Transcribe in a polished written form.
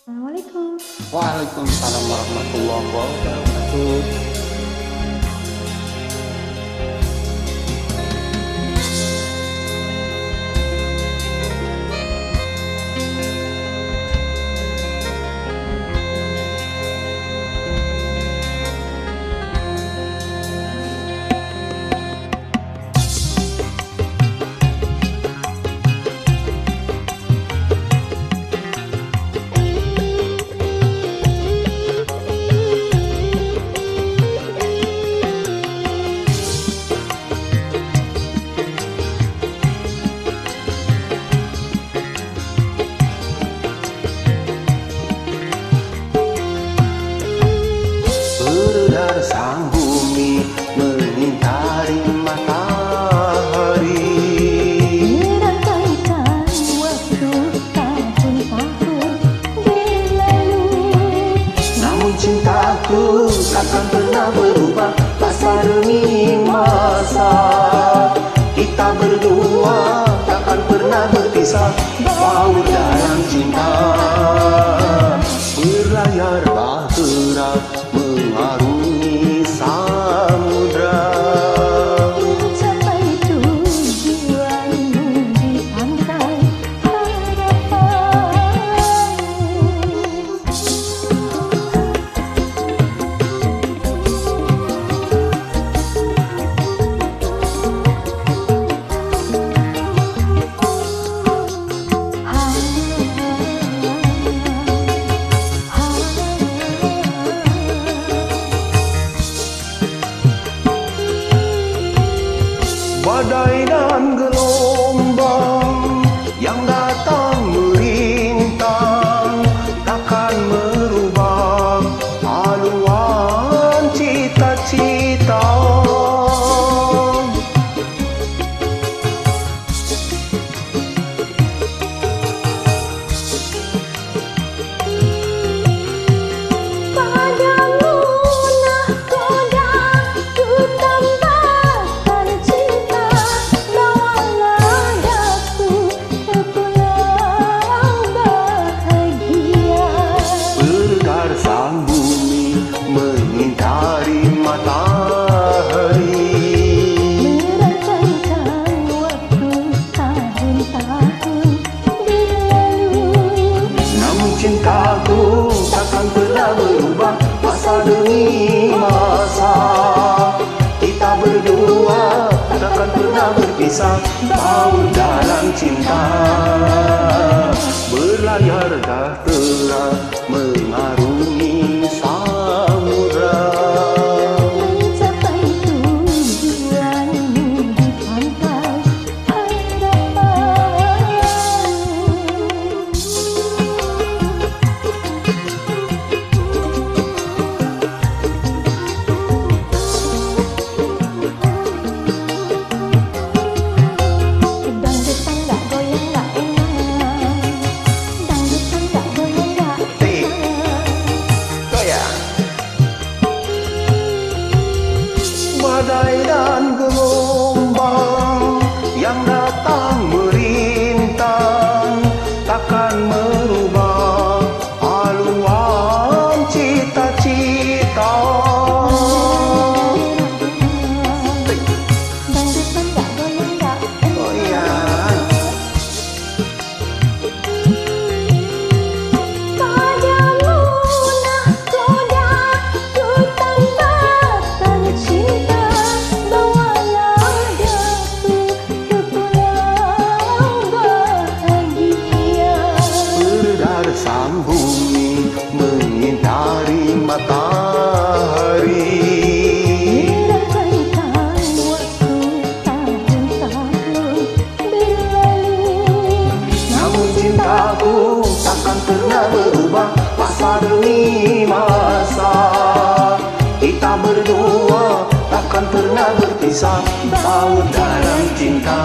Assalamualaikum. Waalaikumsalam warahmatullahi wabarakatuh. Beredar sang bumi mengintari matahari, Merangkaikan waktu tahun-tahun berlalu. namun cintaku takkan pernah berubah masa demi masa. Kita berdua takkan pernah berpisah, baur dalam cinta. Berlayar bahtera mengarungi samudra, Mencapai tujuanmu di pantai harapan. badai dan gelombang yang datang merintang takkan merubah haluan cita-cita. Padamu nahkoda ku tambahkan cinta, bawalah daku ke pulau bahagia. Beredar sang bumi mengintari matahari, Merangkaikan waktu tahun-tahun berlalu. namun cintaku takkan pernah berubah masa demi masa. Kita berdua takkan pernah berpisah, baur dalam cinta. Berlayar bahtera mengarungi samudra, Mencapai tujuanmu di pantai harapan. Dangdut tak goyang tak enak, dangdut tak goyang tak enak. goyang. Badai dan gelombang yang datang merintang takkan merubah haluan cita-cita. Dangdut tak goyang tak Goyang. Padamu nahkoda ku tambahkan cinta, bawalah daku ke pulau bahagia. Beredar sang bumi mengintari matahari, Merangkaikan waktu tahun-tahun berlalu. namun cintaku takkan pernah berubah masa demi masa. Kita berdua takkan pernah berpisah, baur dalam cinta.